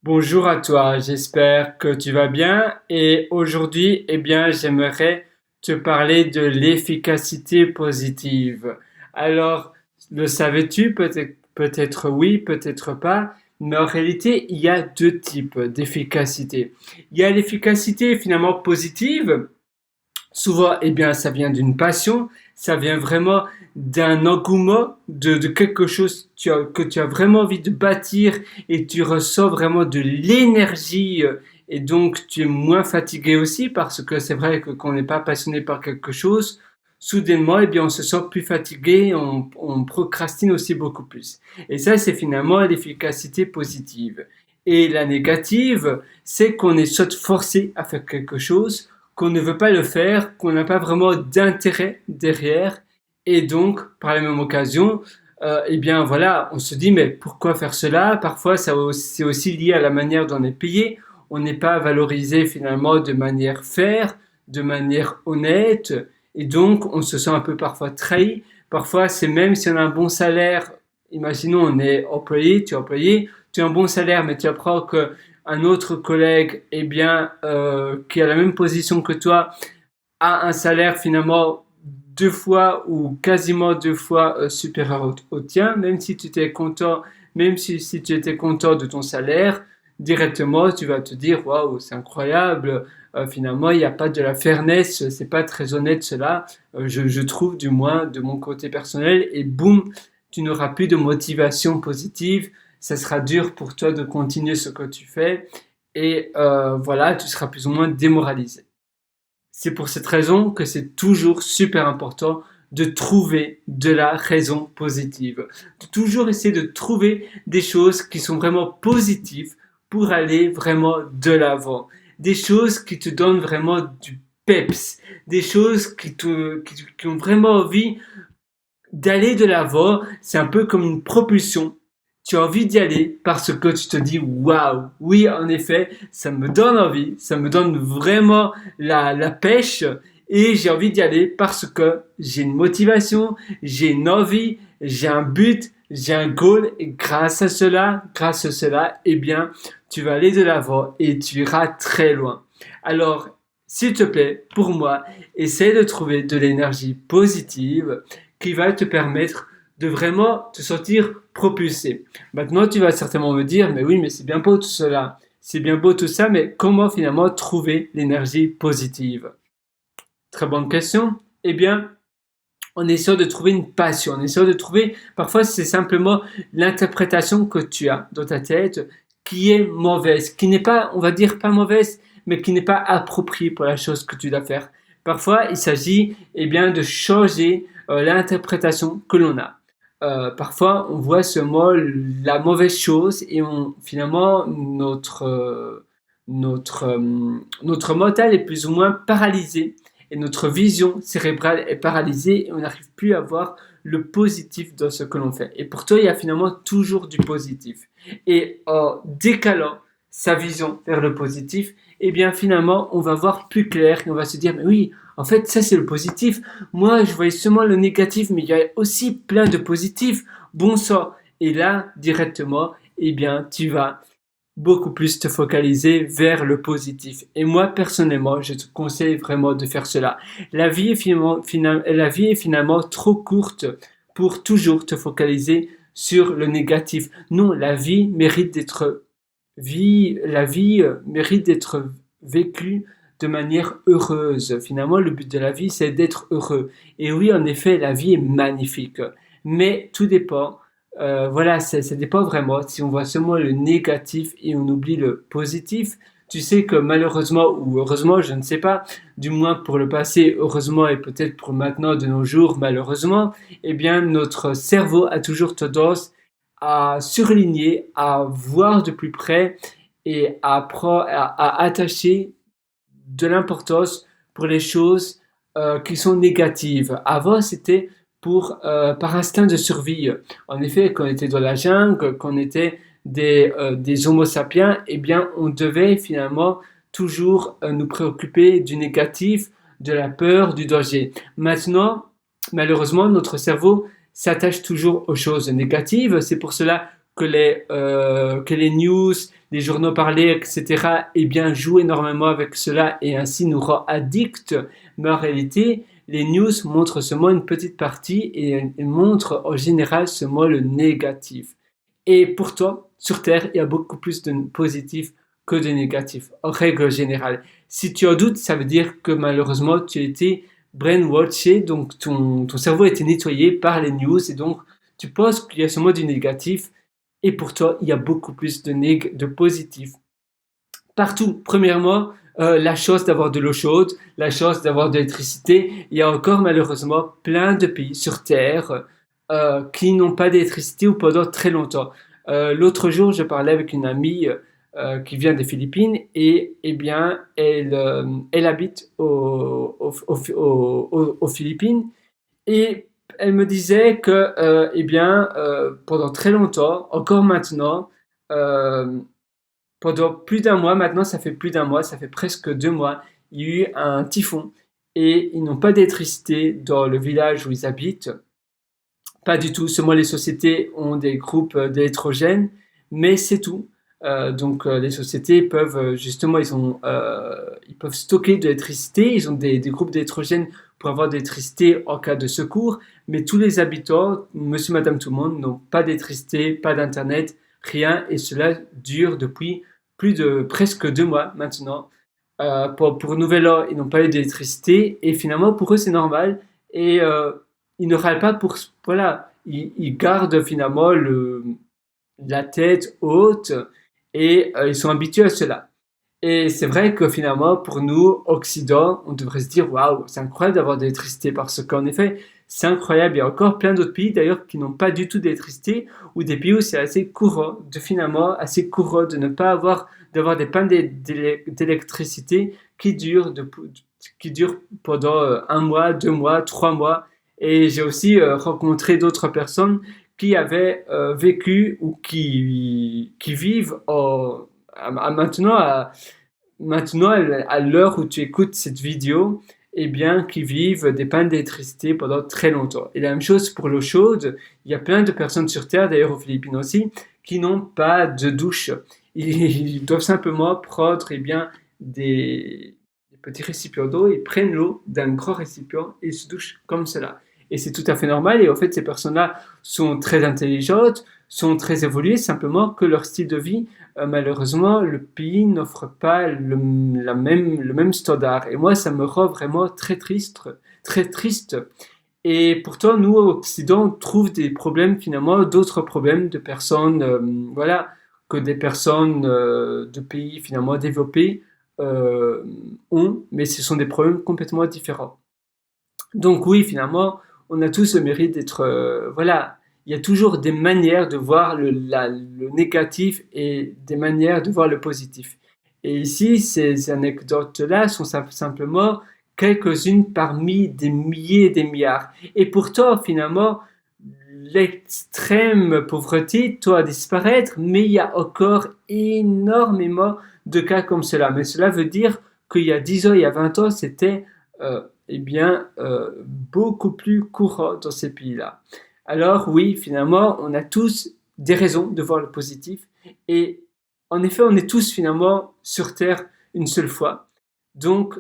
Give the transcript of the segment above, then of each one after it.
Bonjour à toi, j'espère que tu vas bien et aujourd'hui, j'aimerais te parler de l'efficacité positive. Alors, le savais-tu? Peut-être oui, peut-être pas, mais en réalité, il y a deux types d'efficacité. Il y a l'efficacité finalement positive. Souvent, ça vient d'une passion, ça vient vraiment d'un engouement de quelque chose que tu as vraiment envie de bâtir et tu ressens vraiment de l'énergie et donc tu es moins fatigué aussi parce que c'est vrai que quand on n'est pas passionné par quelque chose, soudainement, on se sent plus fatigué, on procrastine aussi beaucoup plus. Et ça, c'est finalement l'efficacité positive. Et la négative, c'est qu'on est soit forcé à faire quelque chose, qu'on ne veut pas le faire, qu'on n'a pas vraiment d'intérêt derrière, et donc, par la même occasion, on se dit, mais pourquoi faire cela? Parfois, c'est aussi lié à la manière dont on est payé. On n'est pas valorisé finalement de manière fair, de manière honnête, et donc on se sent un peu parfois trahi. Parfois, c'est même si on a un bon salaire, imaginons on est employé, tu as un bon salaire, mais tu apprends que un autre collègue, qui a la même position que toi, a un salaire finalement deux fois ou quasiment deux fois supérieur au tien, même si tu étais content, si tu étais content de ton salaire, directement tu vas te dire waouh, c'est incroyable, finalement il n'y a pas de la fairness, c'est pas très honnête cela, je trouve du moins de mon côté personnel, et boum, tu n'auras plus de motivation positive, ça sera dur pour toi de continuer ce que tu fais et voilà, tu seras plus ou moins démoralisé. C'est pour cette raison que c'est toujours super important de trouver de la raison positive, de toujours essayer de trouver des choses qui sont vraiment positives pour aller vraiment de l'avant, des choses qui te donnent vraiment du peps, des choses qui ont vraiment envie d'aller de l'avant. C'est un peu comme une propulsion. Tu as envie d'y aller parce que tu te dis waouh, oui, en effet, ça me donne envie, ça me donne vraiment la pêche et j'ai envie d'y aller parce que j'ai une motivation, j'ai une envie, j'ai un but, j'ai un goal et grâce à cela, tu vas aller de l'avant et tu iras très loin. Alors, s'il te plaît, pour moi, essaie de trouver de l'énergie positive qui va te permettre de vraiment te sentir propulsé. Maintenant, tu vas certainement me dire, mais oui, mais c'est bien beau tout cela, c'est bien beau tout ça, mais comment finalement trouver l'énergie positive? Très bonne question. Eh bien, on essaie de trouver une passion, on essaie de trouver, parfois c'est simplement l'interprétation que tu as dans ta tête qui est mauvaise, qui n'est pas, on va dire pas mauvaise, mais qui n'est pas appropriée pour la chose que tu dois faire. Parfois, il s'agit de changer l'interprétation que l'on a. Parfois, on voit ce mot la mauvaise chose et finalement notre mental est plus ou moins paralysé et notre vision cérébrale est paralysée et on n'arrive plus à voir le positif dans ce que l'on fait. Et pour toi, il y a finalement toujours du positif. Et en décalant sa vision vers le positif, finalement, on va voir plus clair et on va se dire, mais oui, en fait, ça c'est le positif. Moi, je voyais seulement le négatif, mais il y a aussi plein de positifs. Bon sang. Et là, directement, tu vas beaucoup plus te focaliser vers le positif. Et moi, personnellement, je te conseille vraiment de faire cela. La vie est finalement trop courte pour toujours te focaliser sur le négatif. Non, la vie mérite d'être vécue de manière heureuse. Finalement, le but de la vie, c'est d'être heureux. Et oui, en effet, la vie est magnifique. Mais tout dépend voilà, ça dépend vraiment. Si on voit seulement le négatif et on oublie le positif, tu sais que malheureusement ou heureusement, je ne sais pas, du moins pour le passé, heureusement et peut-être pour maintenant de nos jours, malheureusement, notre cerveau a toujours tendance à surligner, à voir de plus près et à attacher de l'importance pour les choses qui sont négatives. Avant, c'était par instinct de survie. En effet, quand on était dans la jungle, quand on était des Homo sapiens, on devait finalement toujours nous préoccuper du négatif, de la peur, du danger. Maintenant, malheureusement, notre cerveau s'attache toujours aux choses négatives. C'est pour cela que les news, les journaux parlés, etc., eh bien, jouent énormément avec cela et ainsi nous rend addicts. Mais en réalité, les news montrent seulement une petite partie et montrent en général seulement le négatif. Et pourtant, sur Terre, il y a beaucoup plus de positifs que de négatifs, en règle générale. Si tu en doutes, ça veut dire que malheureusement, tu as été brainwashé, donc ton cerveau a été nettoyé par les news et donc tu penses qu'il y a seulement du négatif et pour toi, il y a beaucoup plus de positifs. Partout, premièrement, la chance d'avoir de l'eau chaude, la chance d'avoir de l'électricité. Il y a encore malheureusement plein de pays sur Terre qui n'ont pas d'électricité ou pendant très longtemps. L'autre jour, je parlais avec une amie qui vient des Philippines et eh bien, elle habite aux Philippines et elle me disait que eh bien, pendant très longtemps, encore maintenant, euh, pendant plus d'un mois, maintenant ça fait plus d'un mois, ça fait presque 2 mois, il y a eu un typhon et ils n'ont pas d'électricité dans le village où ils habitent. Pas du tout, seulement les sociétés ont des groupes d'électrogènes, mais c'est tout. Donc les sociétés peuvent justement, ils peuvent stocker de l'électricité, ils ont des groupes d'électrogènes pour avoir de l'électricité en cas de secours, mais tous les habitants, monsieur, madame, tout le monde, n'ont pas d'électricité, pas d'internet, rien, et cela dure depuis plus de presque 2 mois maintenant. Pour Nouvel An, ils n'ont pas eu d'électricité, et finalement pour eux c'est normal, et ils ne râlent pas pour, voilà, ils gardent finalement la tête haute et ils sont habitués à cela. Et c'est vrai que finalement, pour nous, Occident, on devrait se dire, waouh, c'est incroyable d'avoir de l'électricité parce qu'en effet, c'est incroyable. Il y a encore plein d'autres pays d'ailleurs qui n'ont pas du tout d'électricité ou des pays où c'est assez courant, assez courant de ne pas d'avoir des pannes d'électricité qui durent pendant 1 mois, 2 mois, 3 mois. Et j'ai aussi rencontré d'autres personnes qui avaient vécu ou qui vivent maintenant, à l'heure où tu écoutes cette vidéo, eh bien, qui vivent des pannes d'électricité pendant très longtemps. Et la même chose pour l'eau chaude. Il y a plein de personnes sur Terre, d'ailleurs aux Philippines aussi, qui n'ont pas de douche. Ils doivent simplement prendre, eh bien, des petits récipients d'eau, ils prennent l'eau d'un grand récipient et se douchent comme cela. Et c'est tout à fait normal. Et en fait, ces personnes-là sont très intelligentes, sont très évoluées, simplement que leur style de vie malheureusement, le pays n'offre pas le même standard. Et moi, ça me rend vraiment très triste, très triste. Et pourtant, nous, au Occident, on trouve des problèmes, finalement, d'autres problèmes de personnes, voilà, que des personnes de pays, finalement, développés ont, mais ce sont des problèmes complètement différents. Donc oui, finalement, on a tous le mérite d'être, voilà, il y a toujours des manières de voir le négatif et des manières de voir le positif. Et ici, ces anecdotes-là sont simplement quelques-unes parmi des milliers et des milliards. Et pourtant, finalement, l'extrême pauvreté doit disparaître, mais il y a encore énormément de cas comme cela. Mais cela veut dire qu'il y a 10 ans, il y a 20 ans, c'était eh bien, beaucoup plus courant dans ces pays-là. Alors oui, finalement, on a tous des raisons de voir le positif. Et en effet, on est tous finalement sur Terre une seule fois. Donc,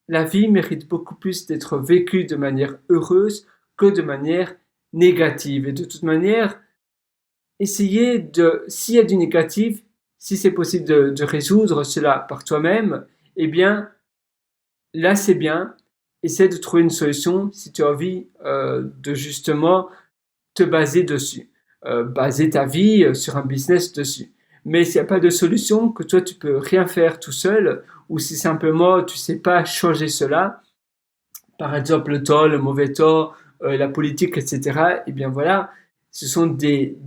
la vie mérite beaucoup plus d'être vécue de manière heureuse que de manière négative. Et de toute manière, s'il y a du négatif, si c'est possible de résoudre cela par toi-même, eh bien, là c'est bien. Essaie de trouver une solution si tu as envie de justement te baser dessus, baser ta vie sur un business dessus. Mais s'il n'y a pas de solution, que toi tu peux rien faire tout seul, ou si simplement tu sais pas changer cela, par exemple le temps, le mauvais temps, la politique, etc., eh bien voilà, ce sont des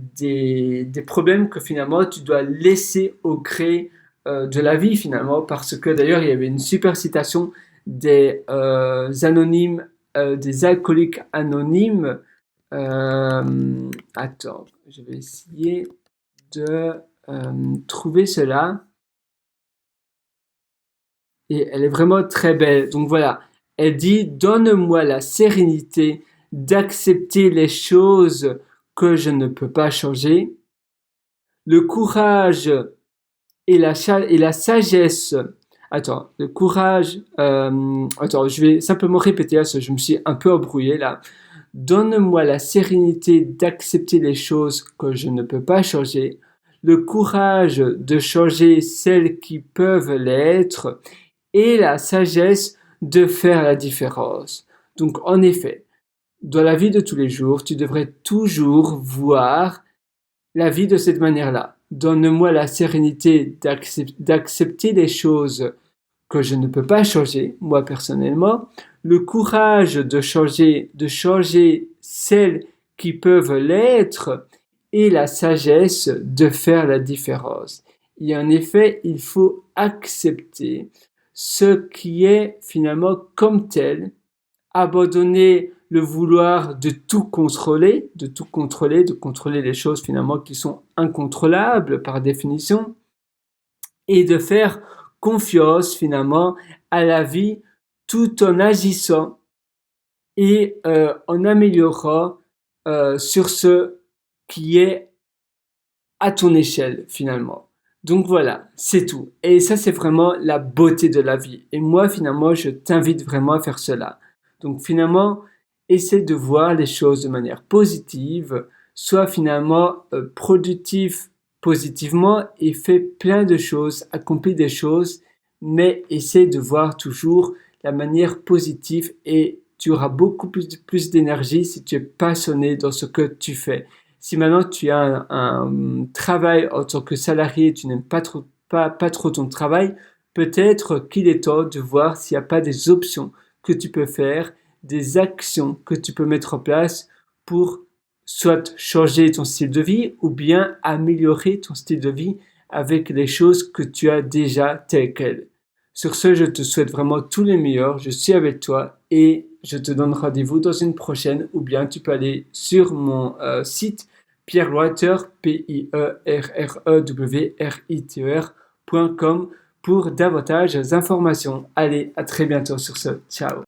problèmes que finalement tu dois laisser au gré de la vie finalement, parce que d'ailleurs il y avait une super citation des alcooliques anonymes. Attends, je vais essayer de trouver cela. Et elle est vraiment très belle. Donc voilà, elle dit: donne-moi la sérénité d'accepter les choses que je ne peux pas changer Le courage et la sagesse. Attends, le courage. Attends, je vais simplement répéter parce que je me suis un peu embrouillé là. Donne-moi la sérénité d'accepter les choses que je ne peux pas changer, le courage de changer celles qui peuvent l'être et la sagesse de faire la différence. Donc en effet, dans la vie de tous les jours, tu devrais toujours voir la vie de cette manière-là. Donne-moi la sérénité d'accepter les choses que je ne peux pas changer, moi personnellement, le courage de changer celles qui peuvent l'être et la sagesse de faire la différence. Et en effet, il faut accepter ce qui est finalement comme tel, abandonner le vouloir de contrôler les choses finalement qui sont incontrôlables par définition, et de faire confiance finalement à la vie tout en agissant et en améliorant sur ce qui est à ton échelle finalement. Donc voilà, c'est tout. Et ça, c'est vraiment la beauté de la vie. Et moi, finalement, je t'invite vraiment à faire cela. Donc finalement, essaie de voir les choses de manière positive, sois finalement productif positivement et fais plein de choses, accomplis des choses, mais essaie de voir toujours la manière positive et tu auras beaucoup plus d'énergie si tu es passionné dans ce que tu fais. Si maintenant tu as un travail en tant que salarié, tu n'aimes pas trop ton travail, peut-être qu'il est temps de voir s'il n'y a pas des options que tu peux faire, des actions que tu peux mettre en place pour soit changer ton style de vie ou bien améliorer ton style de vie avec les choses que tu as déjà telles quelles. Sur ce, je te souhaite vraiment tous les meilleurs. Je suis avec toi et je te donne rendez-vous dans une prochaine ou bien tu peux aller sur mon site pierrewriter, pierrewriter.com pour davantage d'informations. Allez, à très bientôt sur ce. Ciao.